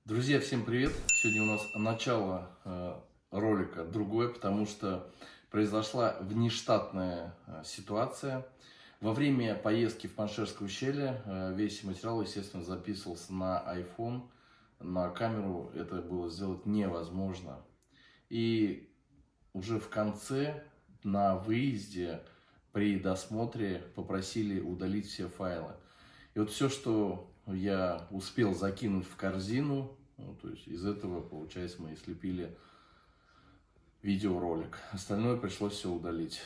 Друзья, всем привет! Сегодня у нас начало ролика другое, потому что произошла внештатная ситуация. Во время поездки в Паншерское ущелье весь материал, естественно, записывался на iPhone, на камеру это было сделать невозможно. И уже в конце, на выезде, при досмотре попросили удалить все файлы. И вот все, что я успел закинуть в корзину, то есть из этого, получается, мы и слепили видеоролик. Остальное пришлось все удалить.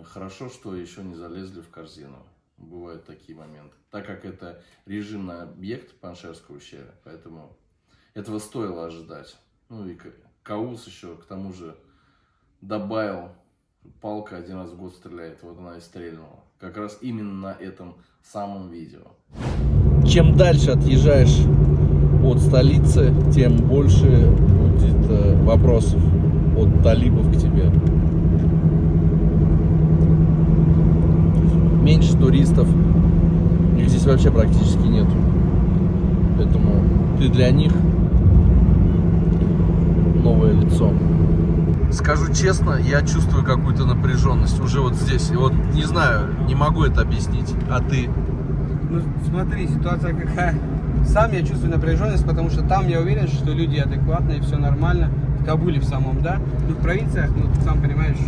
Хорошо, что еще не залезли в корзину. Бывают такие моменты. Так как это режимный объект Паншерского ущелья, поэтому этого стоило ожидать. Ну и Каус еще, к тому же, добавил, палка один раз в год стреляет, вот она и стрельнула. Как раз именно на этом самом видео. Чем дальше отъезжаешь от столицы, тем больше будет вопросов от талибов к тебе. Меньше туристов, их здесь вообще практически нет. Поэтому ты для них новое лицо. Скажу честно, я чувствую какую-то напряженность уже вот здесь. И вот не знаю, не могу это объяснить. А ты? Ну смотри, ситуация какая. Сам я чувствую напряженность, потому что там я уверен, что люди адекватные, все нормально. В Кабуле в самом, да. Ну в провинциях, ну ты сам понимаешь, тут...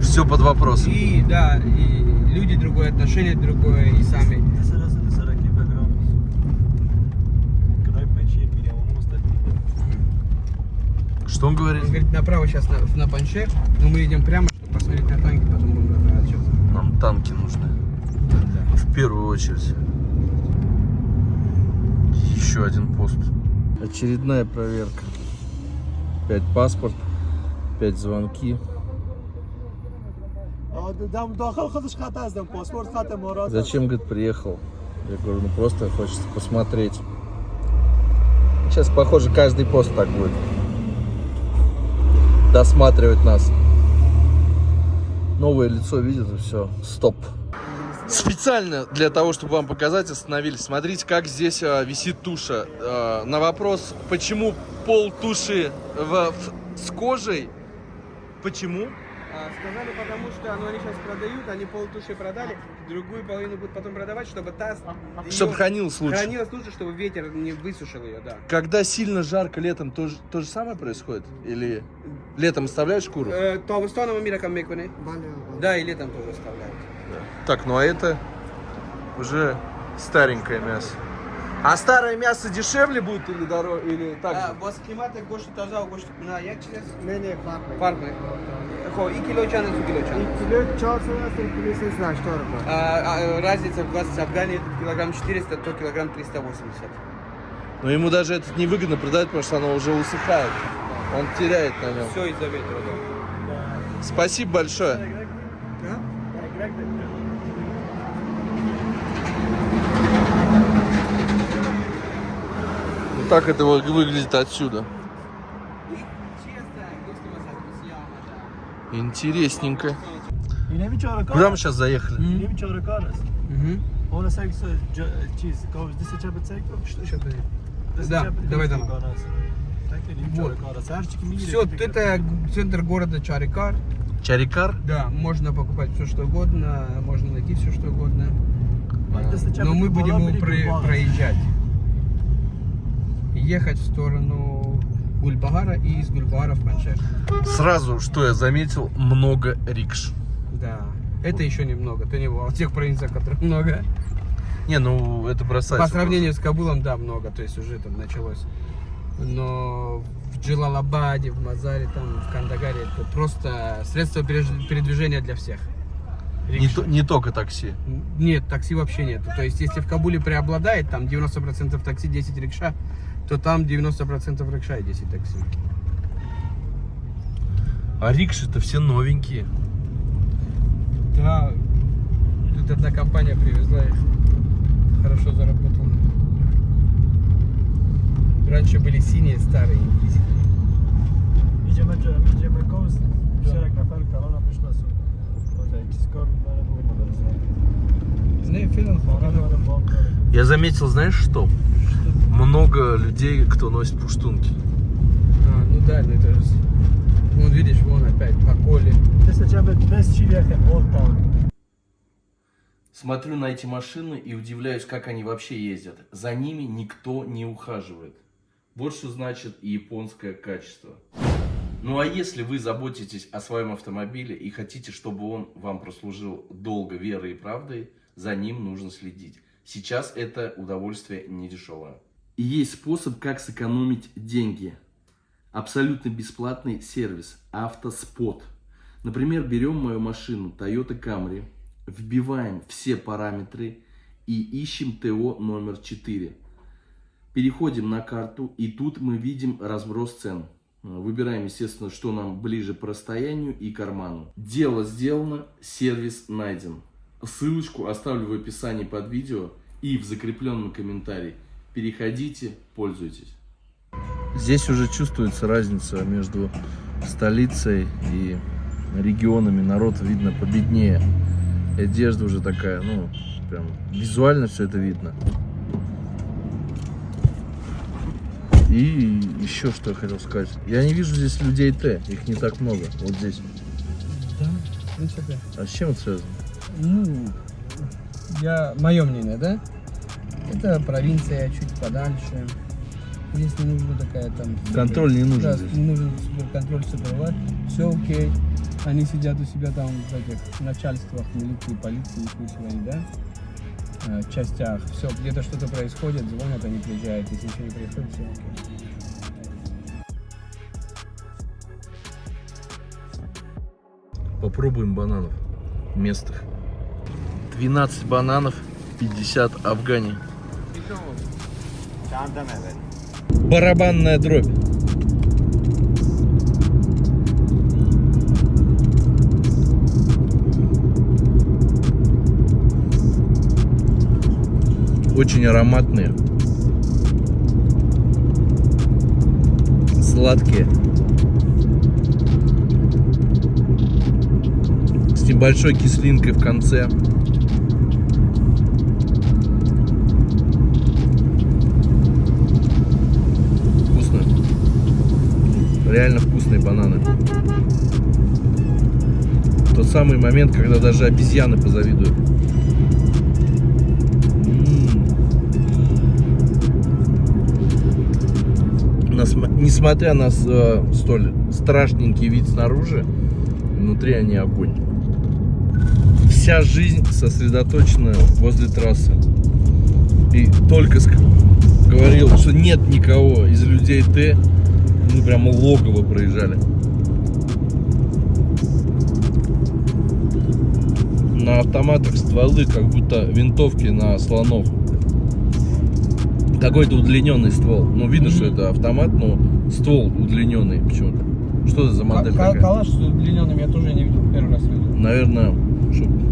Все под вопросом. И да, и люди другое, отношение другое, и сами. Что он говорит? Он говорит, направо сейчас на Паншер, но мы идем прямо, чтобы посмотреть на танки, потом будем разворачиваться. Нам танки нужны. Да. В первую очередь. Еще один пост. Очередная проверка. 5 паспорт, 5 звонки. Зачем, говорит, приехал? Я говорю, ну просто хочется посмотреть. Сейчас, похоже, каждый пост так будет. Досматривать нас. Новое лицо видит и все. Стоп. Специально для того, чтобы вам показать, остановились. Смотрите, как здесь висит туша. На вопрос, почему пол туши с кожей, почему? Сказали, потому что ну, они сейчас продают, они полтуши продали, другую половину будут потом продавать, чтобы та... Чтобы хранилось лучше. Хранилось лучше, чтобы ветер не высушил ее, да. Когда сильно жарко летом, то же самое происходит? Или летом оставляешь шкуру? То мира камекуне. Да, и летом тоже оставляют. Так, ну а это уже старенькое мясо. А старое мясо дешевле будет или дороже, или так же? Бос климата гошти таза гошти на як через мене фарк. Хо, и кило чана, и кило чана. Kilo 400 kilo se zna što je. Разница в 20 Афгане килограмм 400, то килограмм 380. Но ему даже это невыгодно продать, потому что оно уже усыхает. Он теряет на нем. Все из-за ветра, да. Спасибо большое. Вот так это выглядит отсюда. Интересненько. Куда мы сейчас заехали? Что сейчас будет? Да, давай там. Все, это центр города Чарикар. Чарикар? Да, можно покупать все что угодно, можно найти все что угодно. Но мы будем его проезжать. Ехать в сторону Гульбагара и из Гульбагара в Паншер. Сразу, что я заметил, много рикш. Да, это еще немного, ты не был, а в тех провинциях, которых много. Не, ну это бросается. По сравнению с Кабулом, да, много, то есть уже там началось. Но в Джалалабаде, в Мазаре, там, в Кандагаре это просто средство передвижения для всех. Не только такси. Нет, такси вообще нет. То есть если в Кабуле преобладает, там 90% такси, 10 рикша, то там 90% рикша и 10 такси. А рикши-то все новенькие. Да, тут одна компания привезла их, хорошо заработала. Раньше были синие, старые индийские. Я заметил, знаешь что? много людей, кто носит пуштунки. Ну да, ну это же... Вон, видишь, вон опять, по коле. Смотрю на эти машины и удивляюсь, как они вообще ездят. За ними никто не ухаживает. Вот что значит японское качество. Ну а если вы заботитесь о своем автомобиле и хотите, чтобы он вам прослужил долго верой и правдой, за ним нужно следить. Сейчас это удовольствие не дешевое. И есть способ, как сэкономить деньги. Абсолютно бесплатный сервис Автоспот. Например, берем мою машину Toyota Camry, вбиваем все параметры и ищем ТО номер 4. Переходим на карту, и тут мы видим разброс цен. Выбираем, естественно, что нам ближе по расстоянию и карману. Дело сделано, сервис найден. Ссылочку оставлю в описании под видео и в закрепленном комментарии. Переходите, пользуйтесь. Здесь уже чувствуется разница между столицей и регионами. Народ, видно, победнее. Одежда уже такая, ну, прям визуально все это видно. И еще что я хотел сказать. Я не вижу здесь людей Т, их не так много, вот здесь. Да, в принципе. А с чем это связано? Ну, мое мнение, да? Это провинция чуть подальше. Здесь не нужна такая там... Контроль не нужен да, здесь. не нужен суперконтроль, супервласть. Все окей. Они сидят у себя там в этих начальствах милиции, полиции, да? Частях. Все, где-то что-то происходит, звонят, они приезжают. Если ничего не происходит, все окей. Попробуем бананов местных. 12 бананов, 50 афгани. Барабанная дробь. Очень ароматные, сладкие, с небольшой кислинкой в конце. Вкусно, реально вкусные бананы. Тот самый момент, когда даже обезьяны позавидуют. Несмотря на столь страшненький вид снаружи, внутри они огонь. Вся жизнь сосредоточена возле трассы. И только говорил, что нет никого из людей Т, мы прямо логово проезжали. На автоматах стволы, как будто винтовки на слонов. Какой-то удлиненный ствол. Ну, видно, что это автомат, но ствол удлиненный почему-то. Что это за модель такая? Калаш с удлиненным я тоже не видел, первый раз видел. Наверное, чтобы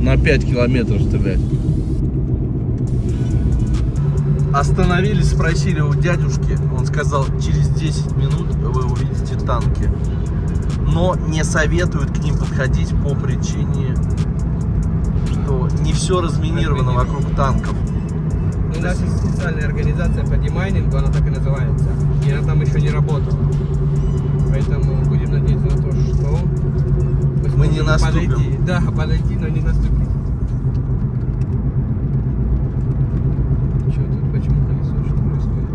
на 5 километров стрелять. Остановились, спросили у дядюшки. Он сказал, через 10 минут вы увидите танки. Но не советуют к ним подходить по причине, что не все разминировано вокруг танков. У нас есть специальная организация по демайнингу, она так и называется. И она там еще не работала. Поэтому будем надеяться на то, что мы не наступим. Подойти. Да, подойти, но не наступить. Что тут, почему колесо, что происходит?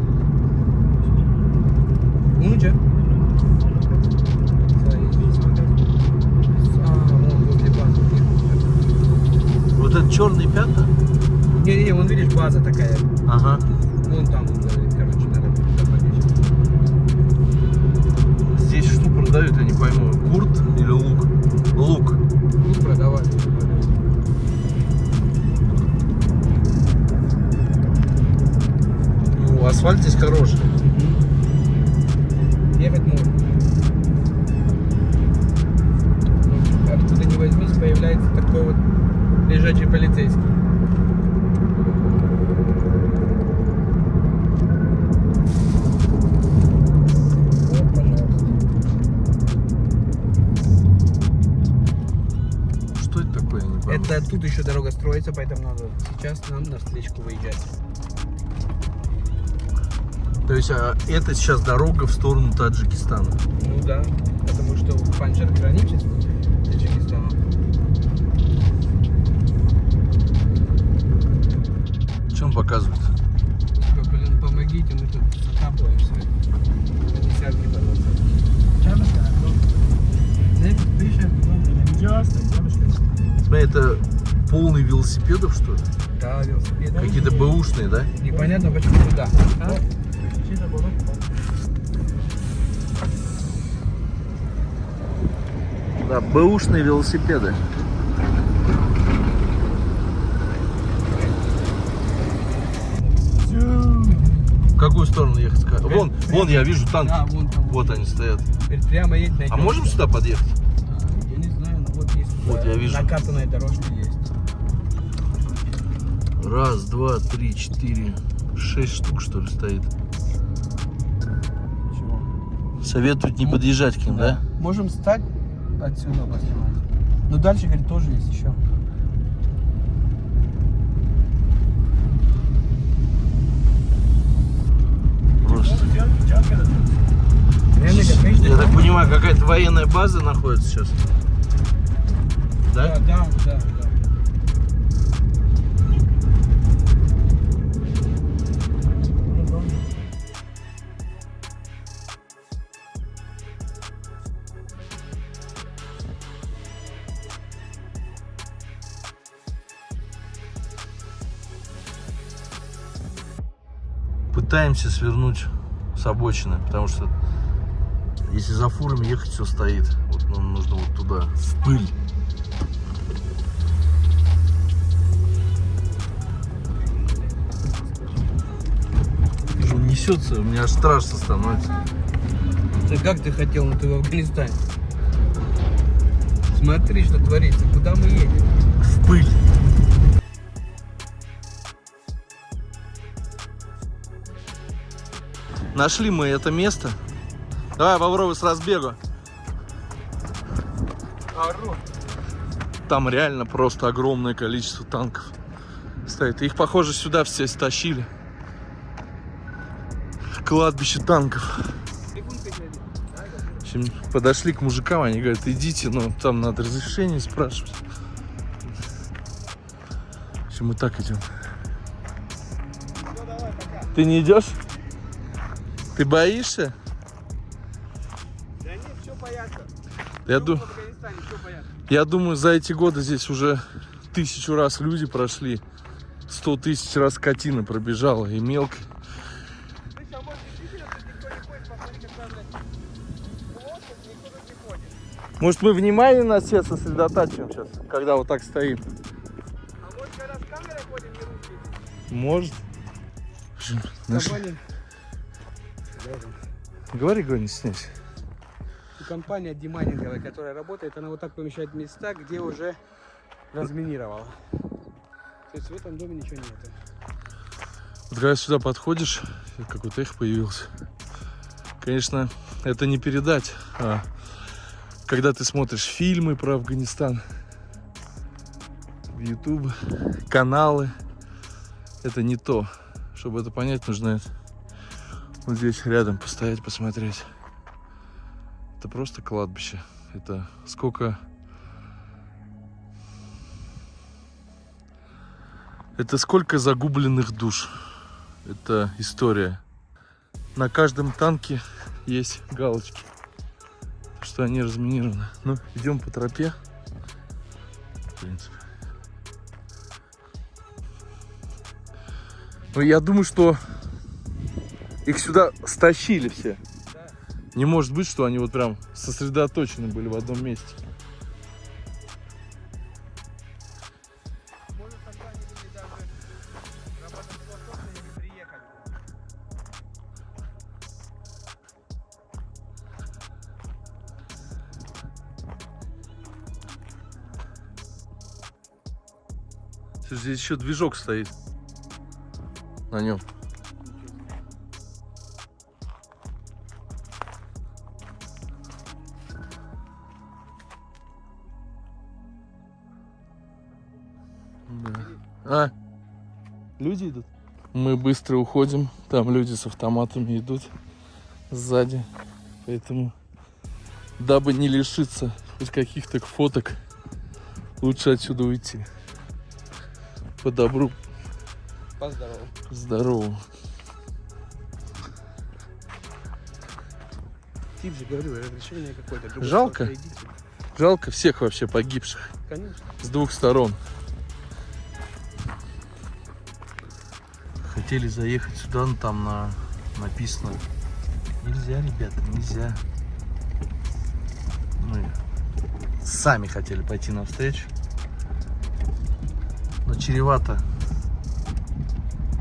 Унуча? Вон возле базы. Вот это черные пятна? Не, вон видишь, база такая. Ага. Вон там, короче, надо туда побежать. Здесь что продают, я не пойму. Курт или лук? Лук. Лук продавать. Ну, асфальт здесь хороший. Ехать можно. Откуда не возьмись, появляется такой вот лежачий полицейский. Вот, пожалуйста. Что это такое, я не пойму. Это тут еще дорога строится, поэтому надо сейчас нам на встречку выезжать. То есть это сейчас дорога в сторону Таджикистана. Ну да, потому что Панджшер граничит с Таджикистаном. Что он показывает? Типа, блин, помогите, мы тут закапываемся. 50 гибанов. Смотри, это полный велосипедов, что ли? Да, велосипед. Какие-то бэушные, да? Непонятно, почему туда. А? Да, бэушные велосипеды. В какую сторону ехать? Вон я вижу танки. Да, вон там. Вот они стоят. Теперь прямо едь на А можем сюда подъехать? Я не знаю, но вот есть. Вот я вижу. Накатанная дорожка есть. Раз, два, три, четыре, 6 штук, что ли, стоит. Чего? Советуют не подъезжать к ним, да? Можем встать отсюда поснимать. Но дальше, говорит, тоже есть еще. Просто. Реально, как видите, Я так понимаю, какая-то военная база находится сейчас. Да? да. Пытаемся свернуть с обочины, потому что если за фурами ехать, все стоит. Вот нам нужно вот туда, в пыль. Вижу, он несется, у меня аж страшно становится. Ты как ты хотел, но ты в Афганистане? Смотри, что творится. Куда мы едем? В пыль. Нашли мы это место. Давай, Вовровый, с разбегу. Там реально просто огромное количество танков стоит. Их, похоже, сюда все стащили. Кладбище танков. В общем, подошли к мужикам, они говорят, идите, но там надо разрешение спрашивать. В общем, мы так идем. Ты не идешь? Ты боишься? Да нет, все боятся. Я думаю, за эти годы здесь уже 1000 раз люди прошли, 100 000 раз скотина пробежала и мелко. Может, мы внимание на все сосредотачиваем сейчас, когда вот так стоим? А может, когда с камерой ходим, не русские? Может. Говори, не стесняйся. Компания демайнинговая, которая работает, она вот так помещает места, где уже разминировала. То есть в этом доме ничего нет. Вот когда сюда подходишь, какой-то их появился. Конечно, это не передать. Когда ты смотришь фильмы про Афганистан, в YouTube, каналы, это не то. Чтобы это понять, нужно вот здесь рядом постоять, посмотреть. Это просто кладбище. Это сколько... Это сколько загубленных душ. Это история. На каждом танке есть галочки, что они разминированы. Ну, идем по тропе. В принципе. Ну, я думаю, что их сюда стащили все. Не может быть, что они вот прям сосредоточены были в одном месте. Может, тогда они были даже работоспособны и не приехали. Слушай, здесь еще движок стоит на нем. Да. Люди идут? Мы быстро уходим. Там люди с автоматами идут сзади. Поэтому, дабы не лишиться хоть каких-то фоток, лучше отсюда уйти. По добру. Поздорово. Здорово. Тип же говорил, разрешение какое-то. Жалко. Жалко всех вообще погибших. Конечно. С двух сторон. Хотели заехать сюда, но там написано: нельзя, ребята, нельзя. Мы сами хотели пойти навстречу, но чревато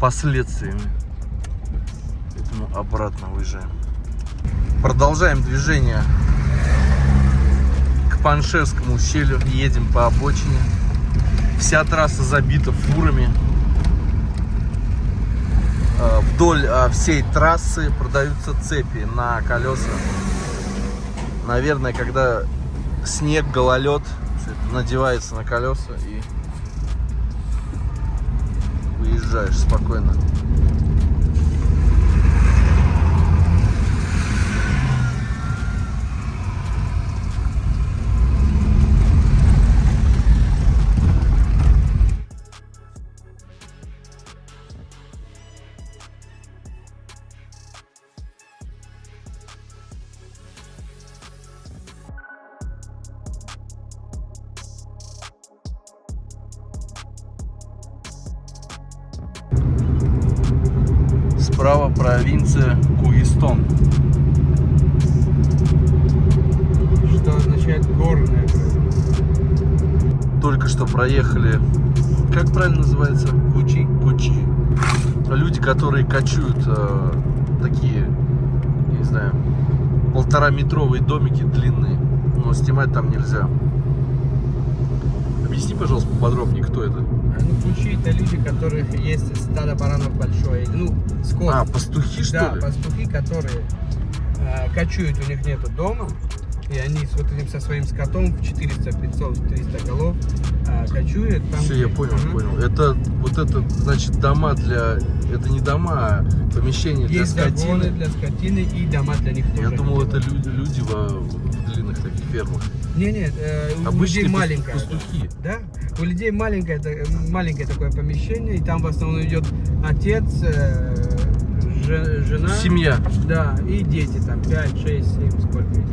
последствиями. Поэтому обратно уезжаем. Продолжаем движение к Паншерскому ущелью. Едем по обочине. Вся трасса забита фурами. Вдоль всей трассы продаются цепи на колеса. Наверное, когда снег, гололед, все это надевается на колеса и выезжаешь спокойно. Справа провинция Кугистон. Что означает горная провинция? Только что проехали, как правильно называется? Кучи. Люди, которые кочуют такие, я не знаю, 1,5-метровые домики длинные, но снимать там нельзя. Объясни, пожалуйста, поподробнее, кто это? Кучи — это люди, у которых есть стадо баранов большое, скот. Пастухи, что Да, ли? пастухи, которые кочуют, у них нету дома, и они с вот этим со своим скотом в 400, 500, 300 голов кочуют. Там, Все, я понял, понял. Это вот это, значит, дома для... Это не дома, а помещения для есть скотины. загоны для скотины и дома для них тоже. Я думал, это люди в длинных таких фермах. Нет, у Обычные людей маленькое. пастухи. Да, у людей маленькое такое помещение, и там в основном идет отец, жена. Семья. Да, и дети там 5, 6, 7, сколько их.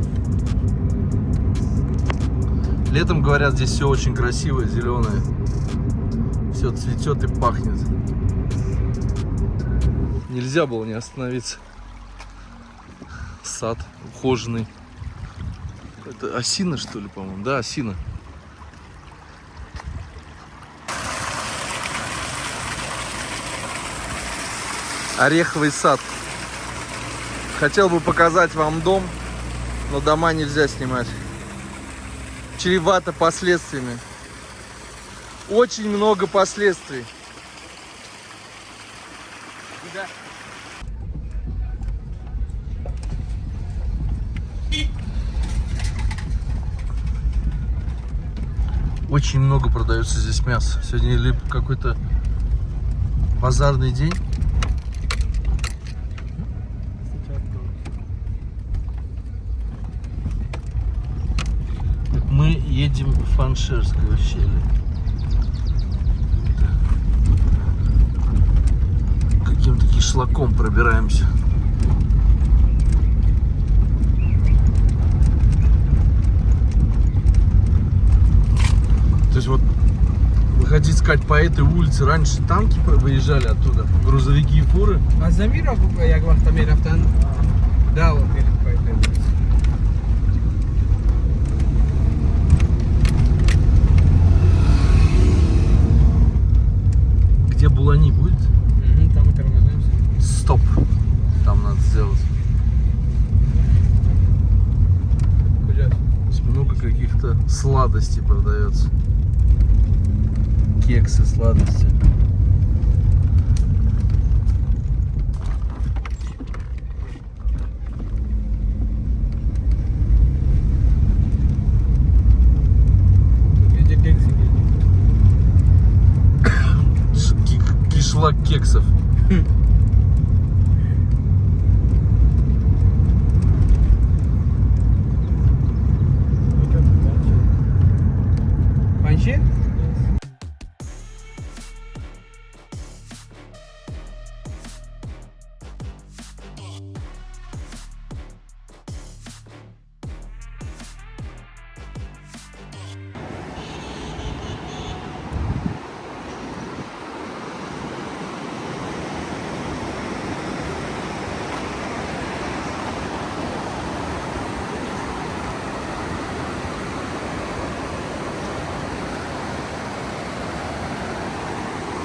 Летом, говорят, здесь все очень красивое, зеленое. Все цветет и пахнет. Нельзя было не остановиться. Сад ухоженный. Это осина, что ли, по-моему? Да, осина. Ореховый сад. Хотел бы показать вам дом, но дома нельзя снимать. Чревато последствиями. Очень много последствий. Очень много продается здесь мяса. Сегодня или какой-то базарный день. Мы едем в Паншерское ущелье. Каким-то кишлаком пробираемся. То есть вот вы хотите сказать, по этой улице раньше танки выезжали оттуда, грузовики и фуры? А замірок, як в автомірах, там дало перед по этой улице. Где Булани будет? Там мы тормозимся. Стоп. Там надо сделать. Куда? Здесь много каких-то сладостей продается. Кексы, сладости. Где кексики? Кишлак кексов.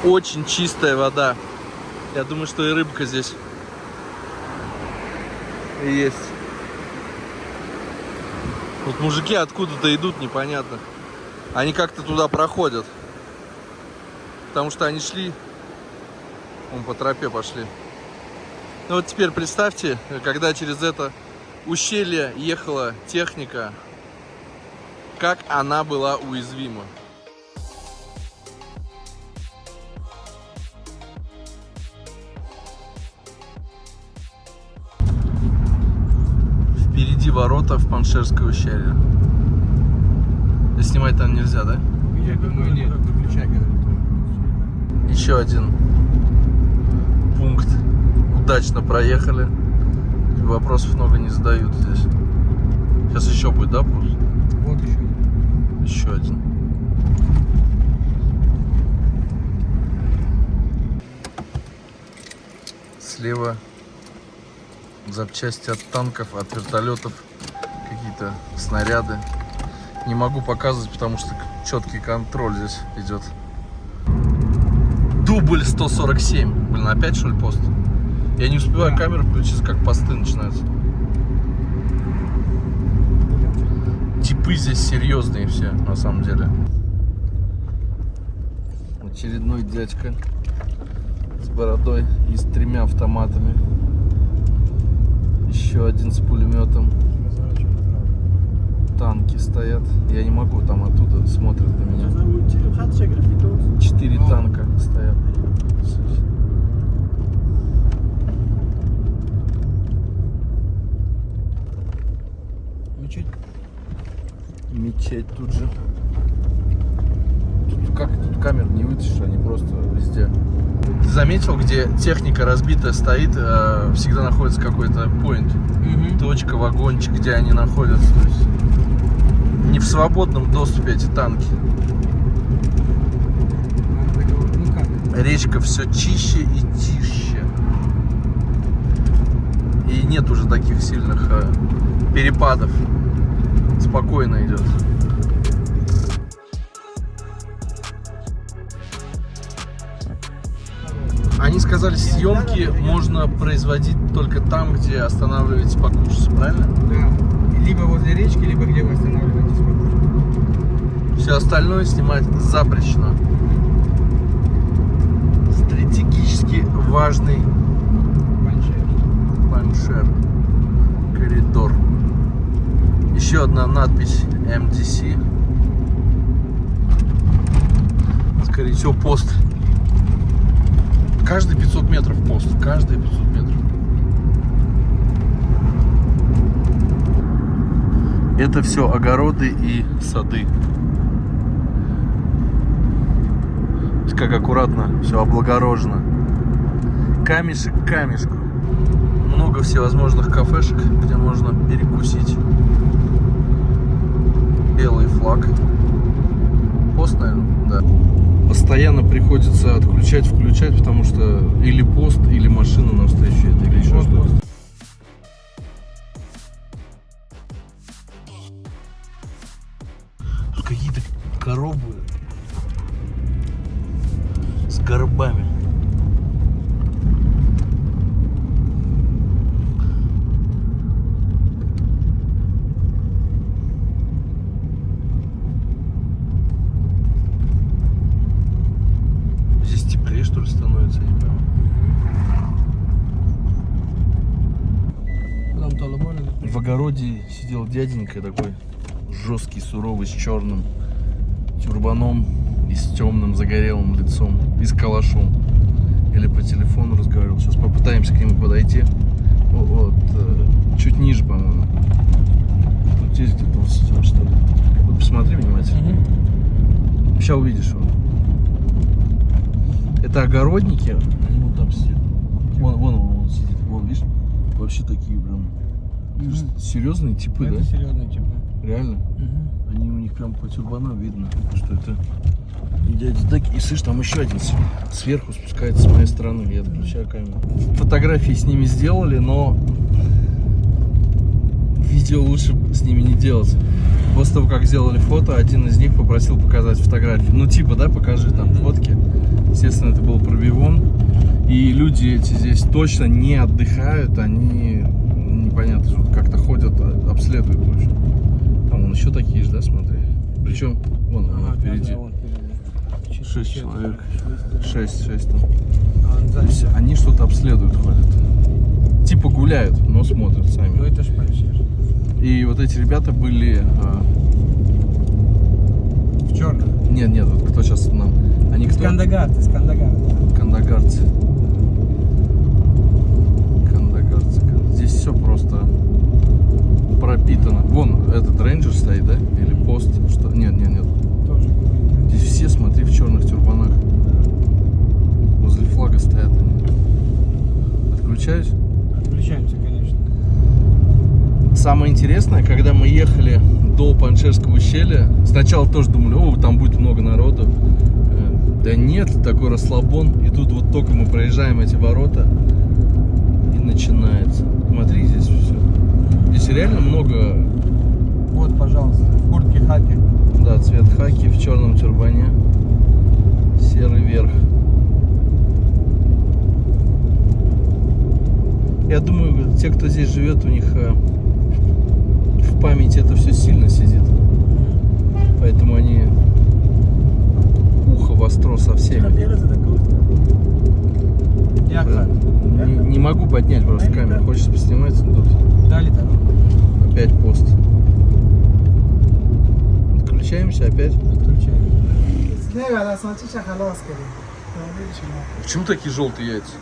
Очень чистая вода. Я думаю, что и рыбка здесь есть. Вот мужики откуда-то идут, непонятно. Они как-то туда проходят. Потому что они шли, вон по тропе пошли. Ну вот теперь представьте, когда через это ущелье ехала техника, как она была уязвима. Впереди ворота в Паншерское ущелье. И снимать там нельзя, да? Я думаю, нет, выключай, говорит. Еще один пункт. Удачно проехали. Вопросов много не задают здесь. Сейчас еще будет, да, пусть? Вот еще. Еще один. Слева запчасти от танков, от вертолетов, какие-то снаряды. Не могу показывать, потому что четкий контроль здесь идет. Дубль 147. Блин, опять что ли пост? Я не успеваю камеру включить, как посты начинаются. Типы здесь серьезные все, на самом деле. Очередной дядька с бородой и с 3 автоматами. Еще один с пулеметом. Танки стоят. Я не могу, там оттуда смотрят на меня. 4 танка стоят. Мечеть тут же. Тут камер не вытащишь, они просто везде. Ты заметил, где техника разбитая стоит, всегда находится какой-то поинт, точка, вагончик, где они находятся. То есть не в свободном доступе эти танки. Речка все чище и тише. И нет уже таких сильных перепадов. Спокойно идет. Они сказали, съемки можно производить только там, где останавливаетесь покушать, правильно? Да. Либо возле речки, либо где вы останавливаетесь покушать. Все остальное снимать запрещено. Стратегически важный Паншер коридор. Еще одна надпись MDC. Скорее всего, пост. Каждые 500 метров пост. Каждые 500 метров. Это все огороды и сады. Как аккуратно все облагорожено. Камешек к камешку. Много всевозможных кафешек, где можно перекусить. Белый флаг. Пост, наверное, да. Постоянно приходится отключать, включать, потому что или пост, или машина навстречу это, или еще что-то. Тут какие-то коробы с горбами. Здесь теплее, что ли, становится, я не понимаю. В огороде сидел дяденька такой жесткий, суровый, с черным тюрбаном и с темным загорелым лицом и с калашом. Или по телефону разговаривал. Сейчас попытаемся к нему подойти. Вот, чуть ниже, по-моему. Вот здесь где-то он сидел, что ли. Вот посмотри внимательно. Сейчас увидишь его. Это огородники. Они вон там сидят. Вон он сидит. Вон, видишь? Вообще такие прям серьезные типы, Это да? серьезные типы. Реально? Они у них прям по тюрбанам видно, что это дядя так. И слышь, там еще один сверху спускается с моей стороны. Я отключаю камеру. Фотографии с ними сделали, но видео лучше с ними не делать. После того, как сделали фото, один из них попросил показать фотографии. Ну, типа, да, покажи там фотки. Естественно, это был пробивон. И люди эти здесь точно не отдыхают, они непонятно, вот как-то ходят, обследуют, в общем. Там вон еще такие же, да, смотри. Причем, вон, впереди. 6 человек. 6 там. То есть они что-то обследуют, ходят. Типа гуляют, но смотрят Ну сами. это ж Паншер. И вот эти ребята были... В черном. Нет, вот кто сейчас нам... Они кто? Кандагарцы. Кандагарцы. Здесь все просто пропитано. Вон этот рейнджер стоит, да? Или пост? Что? Нет. Тоже. Здесь все, смотри, в черных тюрбанах. Возле флага стоят они. Отключаюсь? Отключаемся, конечно. Самое интересное, когда мы ехали до Паншерского ущелья, сначала тоже думали, там будет много народу. Да нет, такой расслабон. И тут вот только мы проезжаем эти ворота, и начинается. Смотри, здесь все. Здесь реально много. Вот, пожалуйста, в куртке хаки. Да, цвет хаки в черном тюрбане. Серый верх. Я думаю, те, кто здесь живет, у них в памяти это все сильно сидит. Поэтому они ухо востро со всеми. Не могу поднять просто камеру. Хочется поснимать. Тут Дали дорогу. опять пост. Отключаемся опять. Отключаем. Почему такие желтые яйца?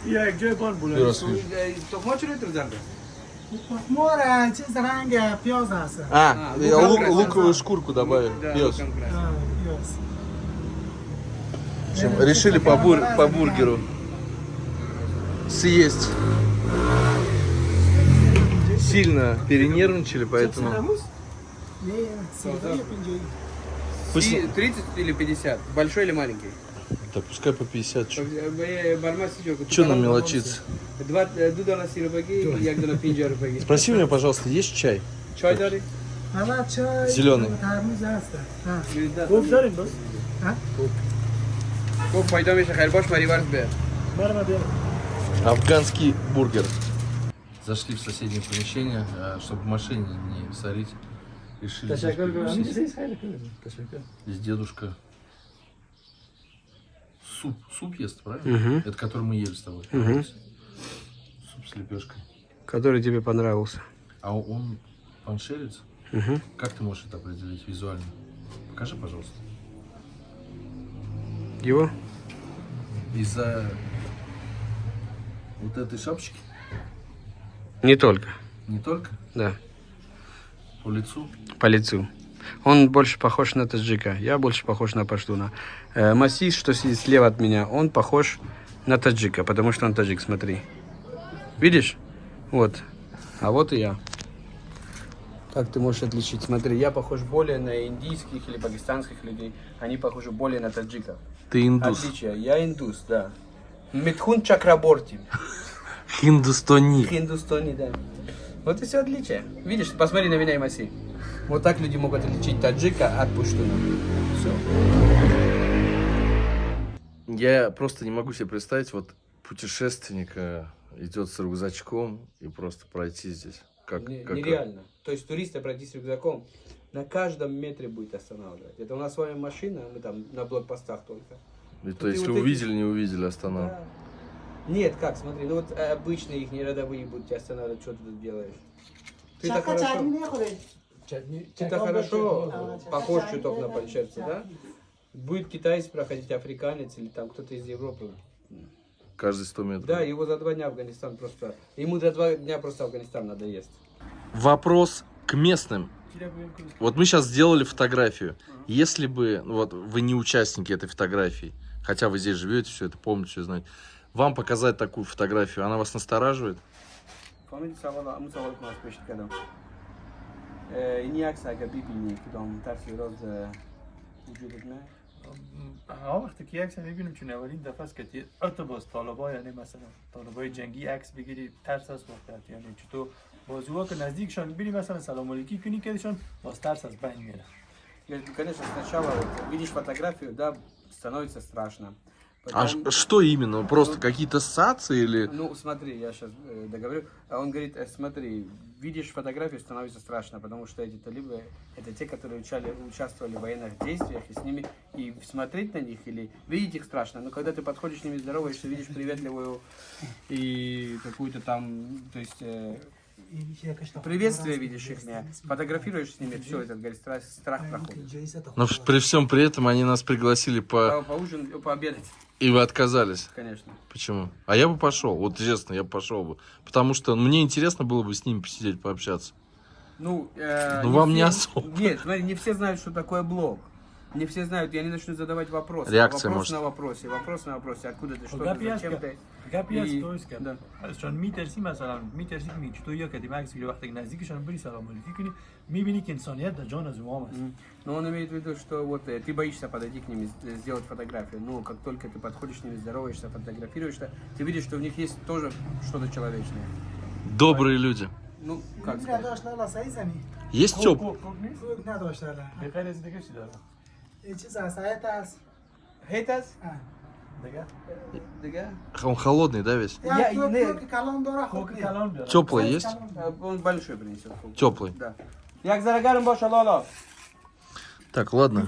Я एक जय बन बोला Первый раз вижу. То мочили трудянка? मोर चीज रंग प्याज আছে Луковую шкурку добавили. Пес. В общем, решили по бургеру съесть. Сильно перенервничали, поэтому... Пусть... 30 или 50? Большой или маленький? Да пускай по 50. Че нам мелочиться? Спроси меня, пожалуйста, есть чай? Чай дали? Зеленый. Афганский бургер. Зашли в соседнее помещение, чтобы в машине не сорить. Решили здесь перекусить. Здесь дедушка суп ест, правильно? Это который мы ели с тобой. Суп с лепешкой. Который тебе понравился. А он паншерец? Как ты можешь это определить визуально? Покажи, пожалуйста. Его? Из-за вот этой шапочки? Не только. Не только? Да. По лицу? По лицу. Он больше похож на таджика, я больше похож на паштуна. Масис, что сидит слева от меня, он похож на таджика, потому что он таджик, смотри. Видишь? Вот. А вот и я. Как ты можешь отличить? Смотри, я похож более на индийских или пакистанских людей. Они похожи более на таджиков. Ты индус. Отличие. Я индус, да. Митхун Чакраборти. Хиндустани. Хиндустани, да. Вот и все отличие. Видишь, посмотри на меня и Маси. Вот так люди могут отличить таджика от пуштуна. Все. Я просто не могу себе представить, вот путешественник идет с рюкзачком и просто пройти здесь. Нереально. То есть туристы пройти с рюкзаком на каждом метре будет останавливать. Это у нас с вами машина, мы там на блокпостах только. И то есть, вот увидели, не увидели, останавливают. Да. Нет, как, смотри, ну вот обычные их рядовые будут тебя останавливать, что ты тут делаешь. Ты-то хорошо похож чуток на паншерца, да? Будет китаец проходить, африканец или там кто-то из Европы. Каждые 100 метров. Да, его за 2 дня Афганистан просто... Ему за 2 дня просто Афганистан надоест. Вопрос к местным. Вот мы сейчас сделали фотографию. Если бы, вот вы не участники этой фотографии, хотя вы здесь живете, все это помните, все знаете, вам показать такую фотографию, она вас настораживает? وقتی که عکس میبینیم چون اولین دفعه است که اتوبوس طالبا یعنی مثلا طالبای جنگی عکس بگیری ترس از واقعیت یعنی چطور بازوها که نزدیکشان ببینی مثلا سلام علیکی کنی کردشان باز ترس از بین میره. Конечно, сначала видишь фотографию, да, становится страшно. Что именно? Просто какие-то ассоциации или... Ну, смотри, я сейчас договорю. А он говорит, смотри, видишь фотографию, становится страшно, потому что эти талибы, это те, которые участвовали в военных действиях, и с ними, и смотреть на них, или видеть их страшно. Но когда ты подходишь с ними, здороваешься, видишь приветливую и какую-то там, то есть... приветствие видишь их, фотографируешь с ними, все, этот, говорит, страх проходит. Но при всем при этом они нас пригласили Пообедать, И вы отказались? конечно. Почему? А я бы пошел, вот честно, я бы пошел бы. Потому что мне интересно было бы с ними посидеть, пообщаться. Ну, вам не все, особо. Нет, смотри, не все знают, что такое блог. Не все знают, и они начнут задавать вопросы. Реакция вопрос может. на вопросе, вопрос на вопросе. Откуда ты, что Gap ты, است зачем ты. گپی است ای- تویست که да. چون میترسی مثلا میترسی که چطور یا که مکس که وقتی نزدیکشان بری سلام علیکی کنی میبینی که انسانیت در جان از اوام است. Но он имеет в виду, что вот ты боишься подойти к ним, сделать фотографию. Но как только ты подходишь с ними, здороваешься, фотографируешься, ты видишь, что в них есть тоже что-то человечное. Добрые люди. Ну, как می‌دونی сказать? داشت لالا سعی زمین Есть کوک теп? نیست؟ کوک نداشت لالا بخیر از دیگه چی داره؟ یه چیز از سایت است Хейтас? دیگه؟ Дига? Он холодный, да, весь? یا Я- не- کوک کلام داره کوک خوب کلان بیاره. Теплый есть? Он большой принесет. Теплый. Да. Як зарагаром баша лала. Так, ладно.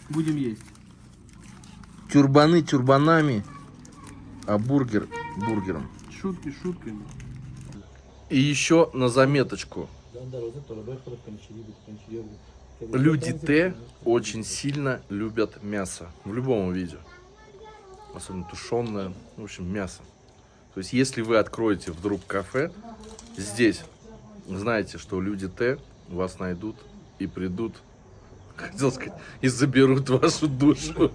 Будем есть. Тюрбаны тюрбанами, а бургер бургером. Шутки шутками. И еще на заметочку. Люди Т очень сильно любят мясо. В любом виде. Особенно тушеное. В общем, мясо. То есть, если вы откроете вдруг кафе, здесь знаете, что люди Т вас найдут и придут, хотел сказать, и заберут вашу душу.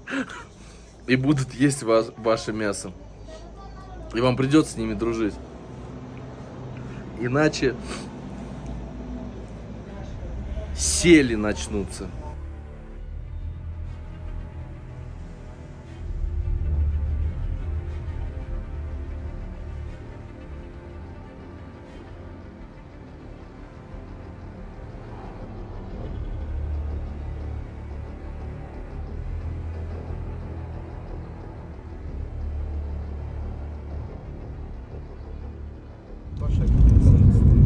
И будут есть ваше мясо. И вам придется с ними дружить. Иначе сели начнутся.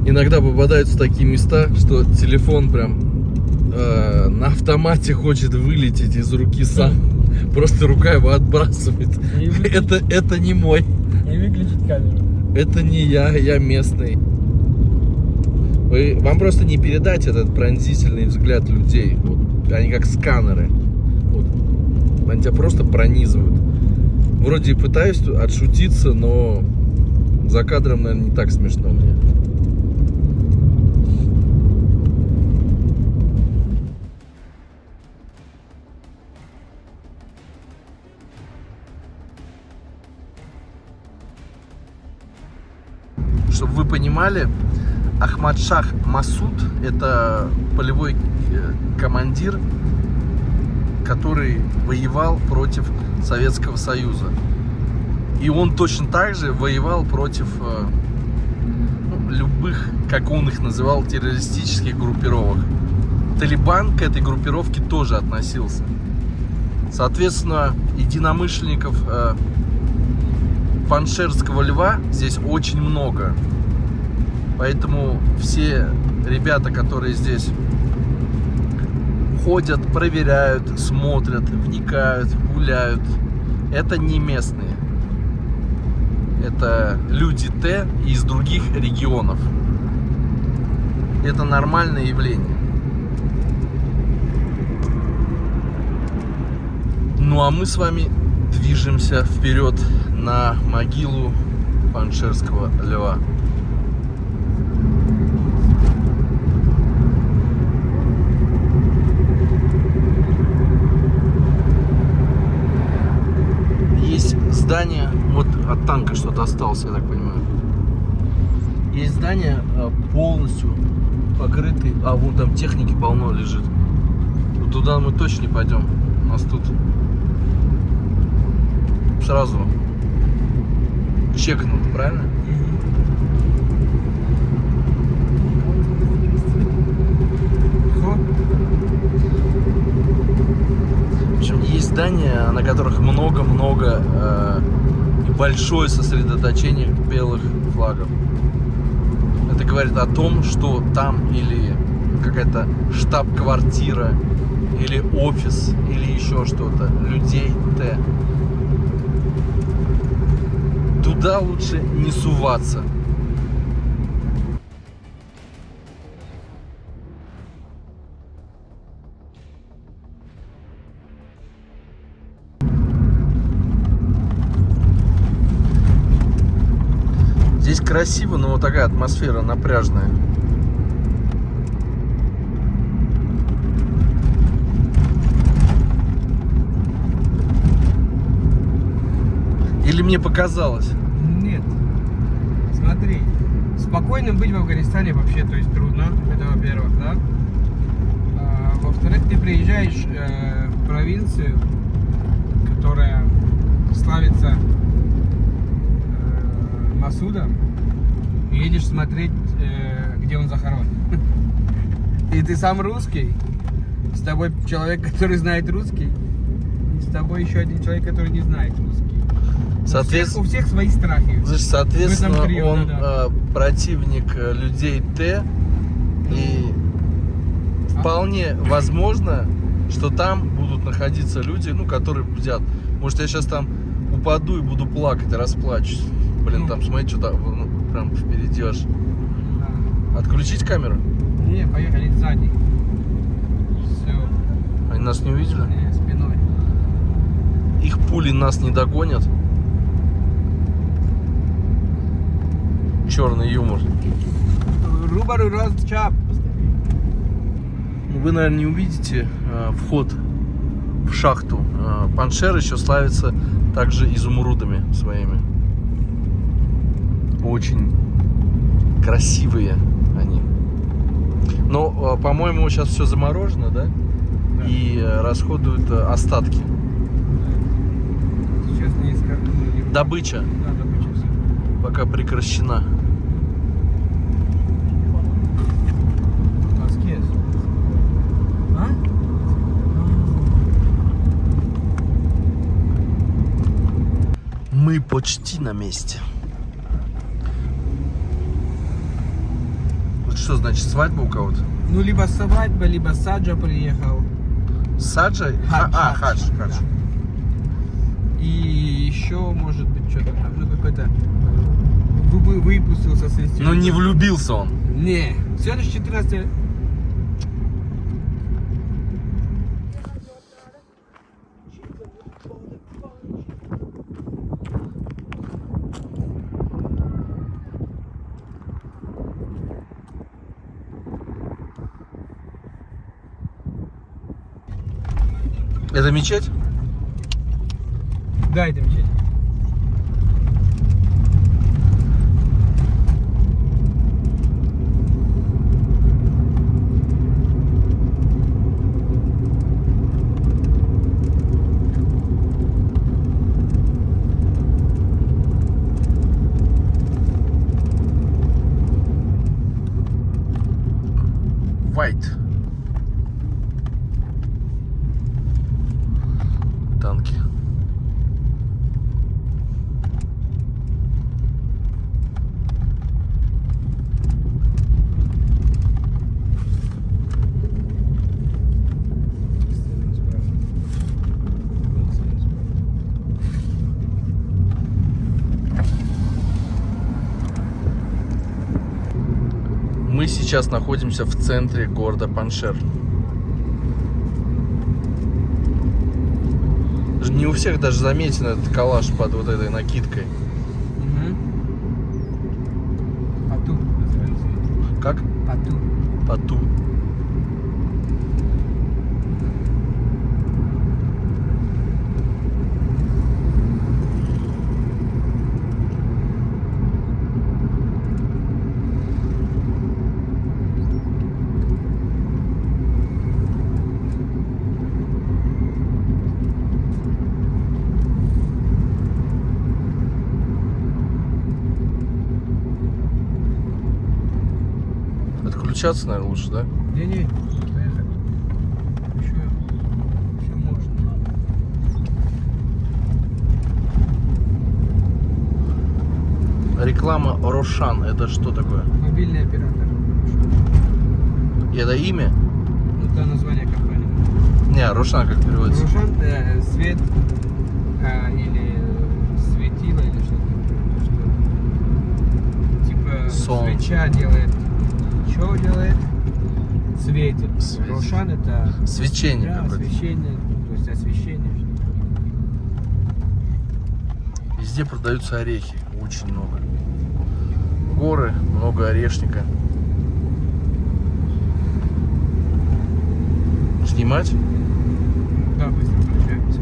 Иногда попадаются такие места, что телефон прям на автомате хочет вылететь из руки сам. Просто рука его отбрасывает. Это не мой. И выключить камеру. Это не я местный. Вам просто не передать этот пронзительный взгляд людей. Вот, они как сканеры. Вот. Они тебя просто пронизывают. Вроде и пытаюсь отшутиться, но за кадром, наверное, не так смешно мне. Чтобы вы понимали, Ахмадшах Масуд — это полевой командир, который воевал против Советского Союза. И он точно так же воевал против любых, как он их называл, террористических группировок. Талибан к этой группировке тоже относился. Соответственно, единомышленников Паншерского льва здесь очень много. Поэтому все ребята, которые здесь ходят, проверяют, смотрят, вникают, гуляют, это не местные. Это люди Т из других регионов. Это нормальное явление. Ну а мы с вами движемся вперед на могилу Паншерского льва. Есть здание, вот от танка что-то осталось, я так понимаю. Есть здание полностью покрытый, а вон там техники полно лежит. Вот туда мы точно не пойдем. У нас тут сразу чекнут, правильно? В общем, есть здания, на которых много-много и большое сосредоточение белых флагов. Это говорит о том, что там или какая-то штаб-квартира, или офис, или еще что-то. Людей Т. Туда лучше не суваться. Здесь красиво, но вот такая атмосфера напряжная. Или мне показалось? Нет. Смотри, спокойным быть в Афганистане вообще, то есть трудно, это во-первых, да. Во-вторых, ты приезжаешь в провинцию, которая славится Масудом, и едешь смотреть, где он захоронен. И ты сам русский, с тобой человек, который знает русский, и с тобой еще один человек, который не знает русский. У всех свои страхи. Соответственно, трио, он да. противник людей Т, и вполне возможно, что там будут находиться люди, ну, которые бдят. Может, я сейчас там упаду и буду плакать, расплачусь. Блин, там, смотри, что-то прям впереди аж. Да. Отключить камеру? Не, поехали сзади. Все. Они нас не увидели? Не, спиной. Их пули нас не догонят. Черный юмор. Рубару раз чап. Вы, наверное, не увидите вход в шахту. Паншер еще славится также изумрудами своими. Очень красивые они. Но, по-моему, сейчас все заморожено, да? Да. И расходуют остатки. Сейчас не искать. Добыча Да, добыча все. пока прекращена. Аскез. А? Мы почти на месте. Что значит свадьба у кого-то? Ну, либо свадьба, либо Саджа приехал. Саджа? Хадж. И еще, может быть, что-то там, ну, какой-то выпустился с института. Но не влюбился он. Не, сегодня 14. Это мечеть? Да, это мечеть. White. Танки. Мы сейчас находимся в центре города Паншер. Не у всех даже заметен этот калаш под вот этой накидкой. Пату называется. Как? Пату. Пату. Отключаться, наверное, лучше, да? Не-не, поехали. Еще можно. реклама Рошан. Это что такое? Мобильный оператор. Это имя? Это название компании. Не, Рошан как переводится? Рошан свет или светило или что-то. Типа Солнце. свеча делает. Что делает? Светит. Светит. Рошан это Свечение да, какое-то. освещение, то есть освещение. Везде продаются орехи, очень много. Горы, много орешника. Снимать? Да, быстро получается.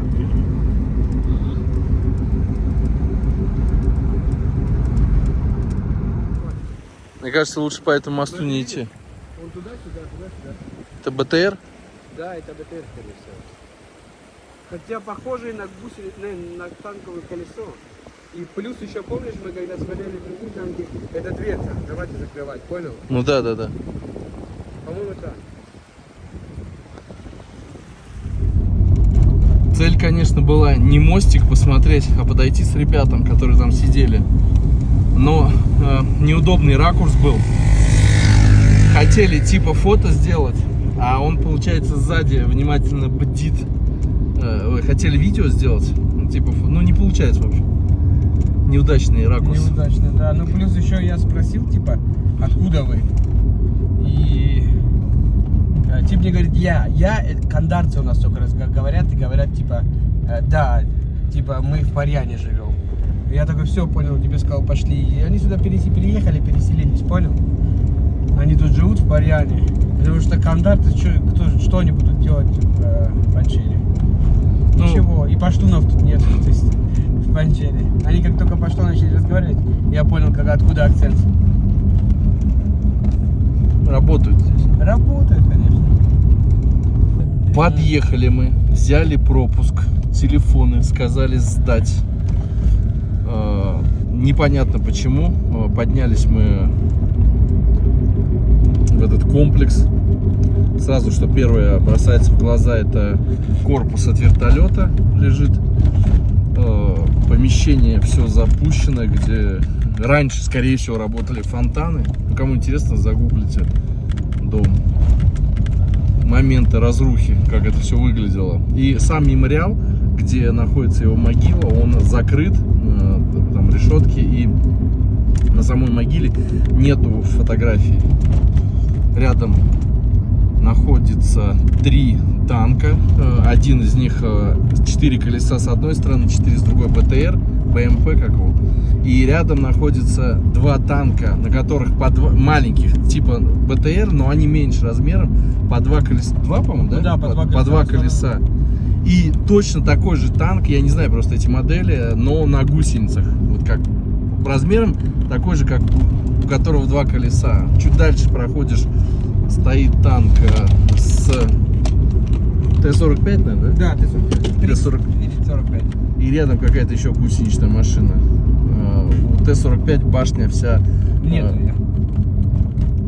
Мне кажется, лучше по этому мосту не идти. Он туда, сюда, туда, сюда. Это БТР? Да, это БТР, скорее всего. Хотя похожий на на танковое колесо. И плюс еще помнишь, мы когда смотрели другие танки, это дверца. Давайте закрывать, понял? Ну да. По-моему, так. Цель, конечно, была не мостик посмотреть, а подойти с ребятам, которые там сидели. Но неудобный ракурс был. Хотели типа фото сделать, а он, получается, сзади внимательно бдит. Хотели видео сделать, типа, ну не получается, в общем. Неудачный ракурс. Неудачно, да. Ну плюс еще я спросил, типа, откуда вы? И тип мне говорит, кандарцы у нас только говорят, и говорят, типа, да, типа, мы в Парьяне живем. И я такой, все, понял, тебе сказал, пошли. И они сюда переехали, переселились, понял? Они тут живут в Парьяне. Потому что кандарты, что они будут делать в Панчере? Ну, Ничего, и паштунов тут нет, то есть в Панчере. Они как только паштун начали разговаривать, я понял, откуда акцент. Работают здесь. Работает, конечно. Подъехали мы, взяли пропуск, телефоны, сказали сдать. Непонятно почему. Поднялись мы в этот комплекс. Сразу, что первое бросается в глаза, это корпус от вертолета лежит. Помещение все запущено, где раньше, скорее всего, работали фонтаны. Ну, кому интересно, загуглите дом. Моменты разрухи, как это все выглядело. И сам мемориал, где находится его могила, он закрыт, там решетки, и на самой могиле нету фотографий. Рядом находится 3 танка, один из них 4 колеса с одной стороны, 4 с другой, БТР, БМП как его. И рядом находится 2 танка, на которых маленьких, типа БТР, но они меньше размером, по 2 колеса, 2, по-моему, да? Ну да, по 2 колеса. И точно такой же танк, я не знаю просто эти модели, но на гусеницах, вот как размером такой же, как у которого 2 колеса. Чуть дальше проходишь, стоит танк с Т-45, наверное, да? Да, Т-45. Т-45. И рядом какая-то еще гусеничная машина. У Т-45 башня вся... Нет,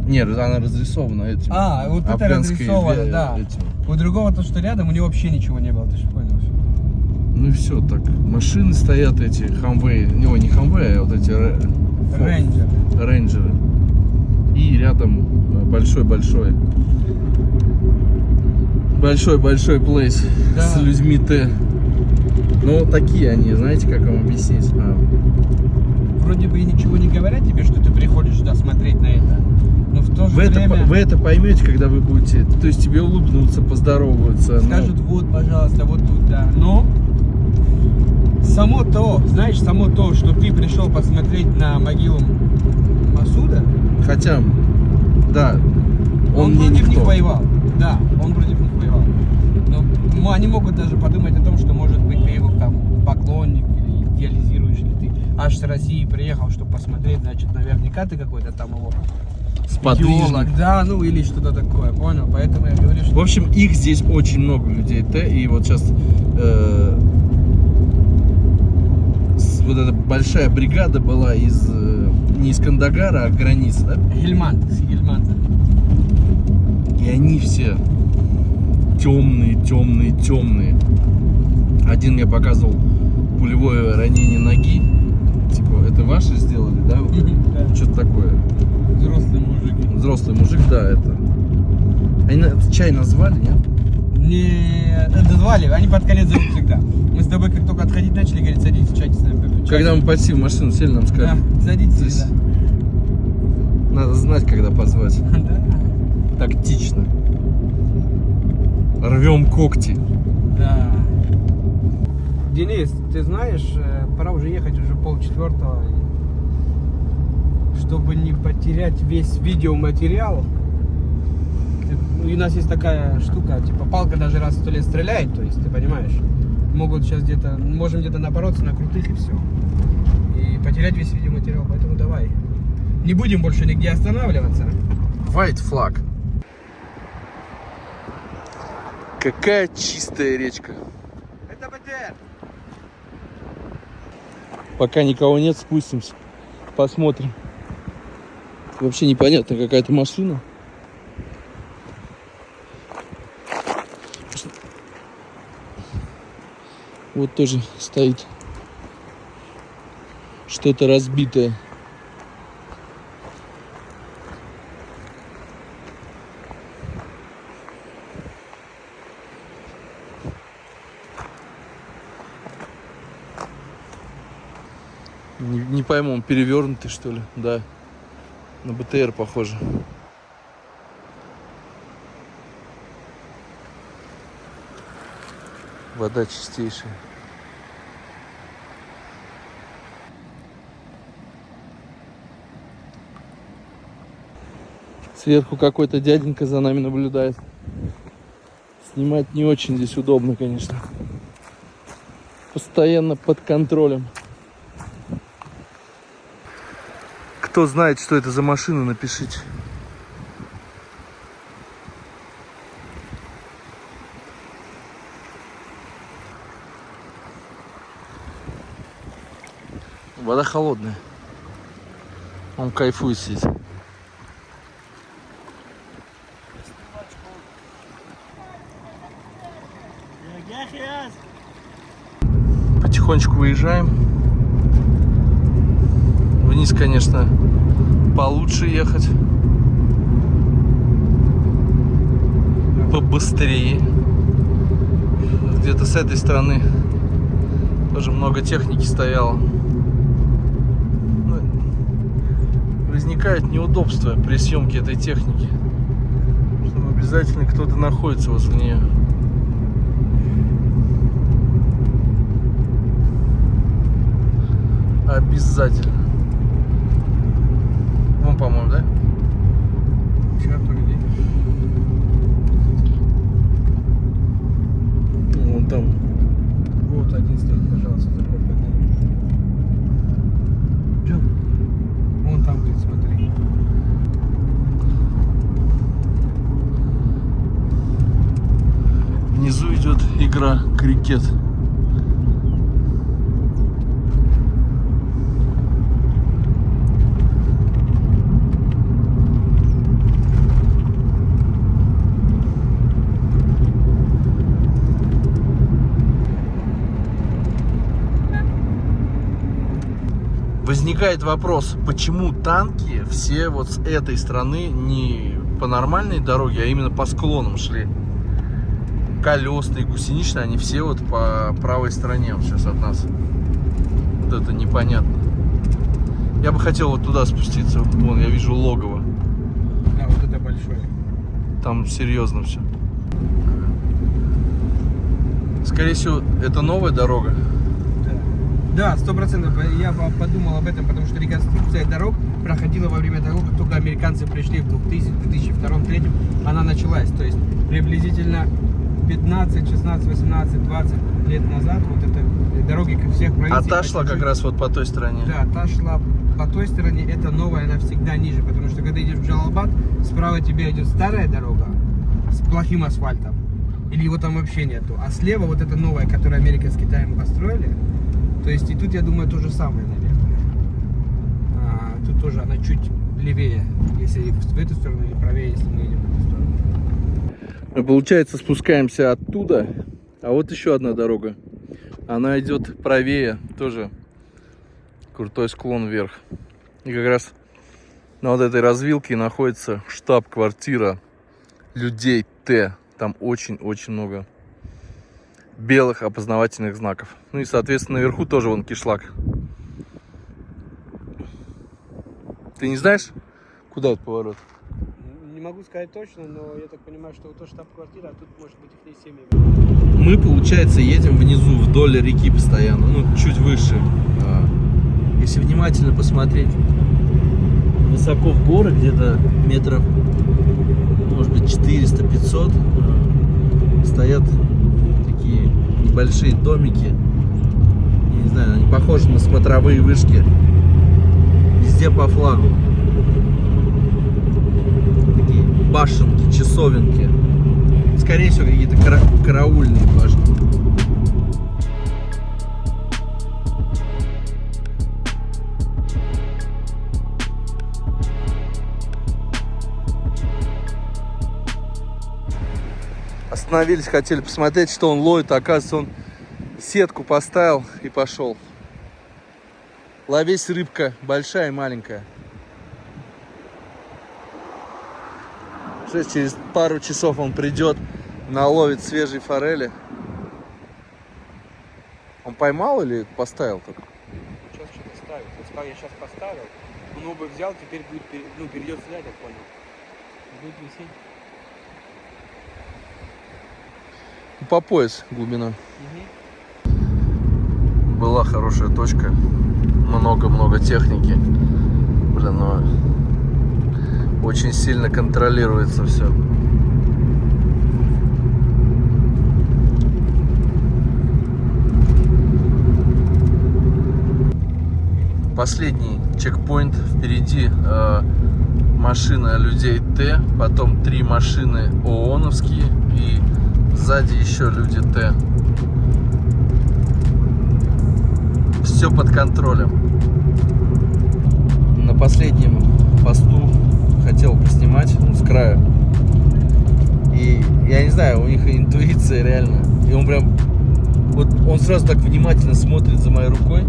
Нет, она разрисована этим. вот это разрисовано, да. У другого то, что рядом, у него вообще ничего не было, ты же понял. Ну и все, так. Машины стоят эти, хамвей, не хамвей, а вот эти рейнджеры. И рядом большой-большой плейс, да, с людьми Т. Ну, такие они, знаете, как вам объяснить? Вроде бы и ничего не говорят тебе, что ты приходишь сюда смотреть на это. Но в то же время... Вы это поймете, когда вы будете, то есть тебе улыбнутся, поздороваются. Скажут, вот, пожалуйста, вот тут, да. Но само то, что ты пришел посмотреть на могилу Масуда, хотя, да, он против них воевал. Да, он против них воевал. Но они могут даже подумать о том, что, может быть, ты его там поклонник или идеализируешь, или ты аж с России приехал, чтобы посмотреть, значит, наверняка ты какой-то там его сподвижник. Да, ну или что-то такое, понял? Поэтому я говорю, что... В общем, их здесь очень много людей Т, и вот сейчас вот эта большая бригада была из не из Кандагара, а границы, да? Гельманта. И они все темные. Один мне показывал пулевое ранение ноги. Типа, это ваши сделали, да? такое? Взрослый мужик. Взрослый мужик, да, это. Они чай назвали, нет? Не дозвали, они под конец зовут всегда. Мы с тобой как только отходить начали, говорит, садитесь, чай с нами попить. Когда мы почти в машину сели, нам Да, сказали. садитесь То есть всегда. надо знать, когда позвать. Да, Тактично. Рвем когти. да. Денис, ты знаешь, пора уже ехать, уже 3:30. Чтобы не потерять весь видеоматериал, у нас есть такая штука, типа палка даже раз в 100 лет стреляет, то есть, ты понимаешь, можем где-то напороться на крутых и все. И потерять весь видеоматериал, поэтому давай. Не будем больше нигде останавливаться. White flag. Какая чистая речка. Это БТР. Пока никого нет, спустимся. Посмотрим. Вообще непонятно, какая-то машина. Вот тоже стоит что-то разбитое. Не пойму, он перевернутый, что ли? Да. На БТР похоже. Вода чистейшая. Сверху какой-то дяденька за нами наблюдает. Снимать не очень здесь удобно, конечно. Постоянно под контролем. Кто знает, что это за машина, напишите. Вода холодная. Он кайфует здесь. Потихонечку выезжаем. Вниз, конечно, получше ехать. Побыстрее. Где-то с этой стороны тоже много техники стояло. Возникает неудобство при съемке этой техники, что обязательно кто-то находится возле нее. Обязательно. Вон, по-моему, да? Сейчас, погоди. Вон там. Вот один стоит, пожалуйста, закопай. Где? Вон там, ты смотри. Внизу идет игра крикет. Возникает вопрос, почему танки все вот с этой стороны не по нормальной дороге, а именно по склонам шли. Колесные, гусеничные, они все вот по правой стороне вот сейчас от нас. Вот это непонятно. Я бы хотел вот туда спуститься. Вон, я вижу логово. А вот это большое. Там серьезно все. Скорее всего, это новая дорога. Да, 100%. Я подумал об этом, потому что реконструкция дорог проходила во время того, как только американцы пришли в 2002-2003, она началась. То есть приблизительно 15, 16, 18, 20 лет назад вот эта дороги всех провинций. А та шла как раз вот по той стороне. Да, та шла по той стороне, это новая, она всегда ниже, потому что когда идешь в Джалалабад, справа тебе идет старая дорога с плохим асфальтом, или его там вообще нету, а слева вот эта новая, которую Америка с Китаем построили. То есть и тут, я думаю, то же самое, наверное. Тут тоже она чуть левее, если в эту сторону, или правее, если мы идем в эту сторону. Мы, получается, спускаемся оттуда, а вот еще одна дорога. Она идет правее, тоже крутой склон вверх. И как раз На вот этой развилке находится штаб-квартира людей Т. Там очень-очень много белых опознавательных знаков. Ну и, соответственно, наверху тоже вон кишлак. Ты не знаешь, куда этот поворот? Не могу сказать точно, но я так понимаю, что вот то штаб-квартира, а тут может быть их семьи. Мы, получается, едем внизу вдоль реки постоянно, ну, чуть выше. Если внимательно посмотреть, высоко в горы, где-то метров, может быть, 400-500, стоят такие небольшие домики. Я не знаю, они похожи на смотровые вышки. Везде по флагу. Такие башенки, часовенки. Скорее всего, какие-то караульные башни. Остановились, хотели посмотреть, что он ловит. Оказывается, он сетку поставил и пошел. Ловись, рыбка, большая и маленькая. Через пару часов он придет, наловит свежей форели. Он поймал или поставил только? Сейчас что-то ставит. Он сказал, я сейчас поставил. Он оба взял, теперь будет, перейдет сюда, я так понял. Будет висеть. По пояс глубина. Была хорошая точка. Много-много техники. Блин, но очень сильно контролируется все. Последний чекпоинт. Впереди машина людей Т, потом 3 машины ООНовские и сзади еще люди Т. Все под контролем. На последнем посту хотел поснимать, с краю. И я не знаю, у них интуиция реально. И он прям, вот он сразу так внимательно смотрит за моей рукой.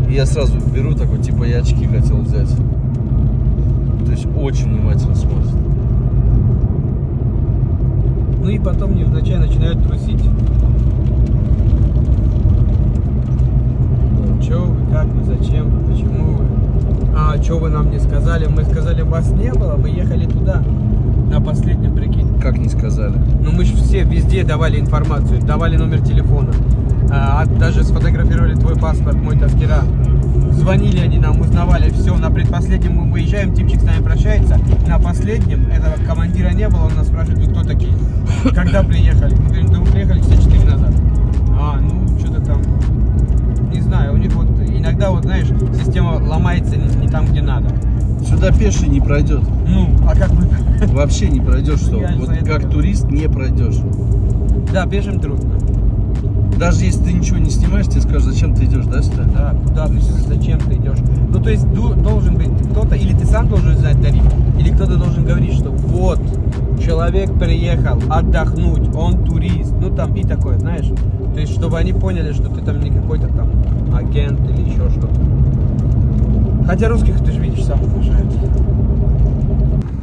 И я сразу беру такой, типа я очки хотел взять. То есть очень внимательно смотрит. Ну и потом невзначай начинают трусить. Че вы, как вы, зачем вы, почему вы? А что вы нам не сказали? Мы сказали, вас не было, мы ехали туда. На последнем, прикинь. Как не сказали? Ну мы же все везде давали информацию, давали номер телефона. Даже сфотографировали твой паспорт, мой таскера. Звонили они нам, узнавали все. На предпоследнем мы выезжаем, типчик с нами прощается. На последнем этого командира не было, он нас спрашивает, вы кто такие? Когда приехали? Мы говорим, да мы приехали часа 4 назад. Ну что-то там, не знаю, у них вот иногда, вот знаешь, система ломается не там, где надо. Сюда пеший не пройдет. Ну, а как мы? Вообще не пройдешь, что? Вот как турист не пройдешь. Да, пешим трудно. Даже если ты ничего не снимаешь, тебе скажут, зачем ты идешь, да, сюда? Да, куда ты, зачем ты идешь? Ну, то есть должен быть кто-то, или ты сам должен знать тариф, или кто-то должен говорить, что вот, человек приехал отдохнуть, он турист, ну там и такое, знаешь. То есть, чтобы они поняли, что ты там не какой-то там агент или еще что-то. Хотя русских, ты же видишь, сам уважают.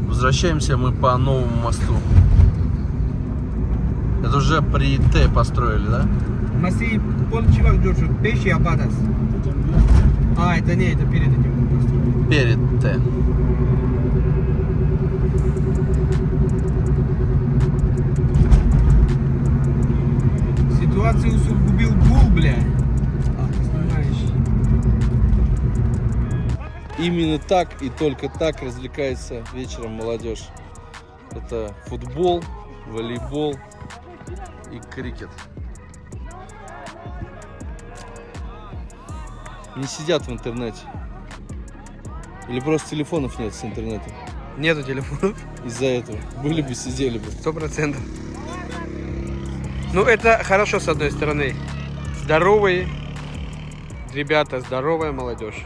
Возвращаемся мы по новому мосту. Это уже при Т построили, да? Masih pun чувак Джорджу, пеши абадас. Это не, это перед этим построили. Перед Т. Ситуацию усугубил гул, бля. Знаешь. Именно так и только так развлекается вечером молодежь. Это футбол, волейбол и крикет. Не сидят в интернете. Или просто телефонов нет с интернетом. Нету телефонов. Из-за этого. Были бы, сидели бы. 100%. Ну, это хорошо с одной стороны. Здоровые ребята, здоровая молодежь.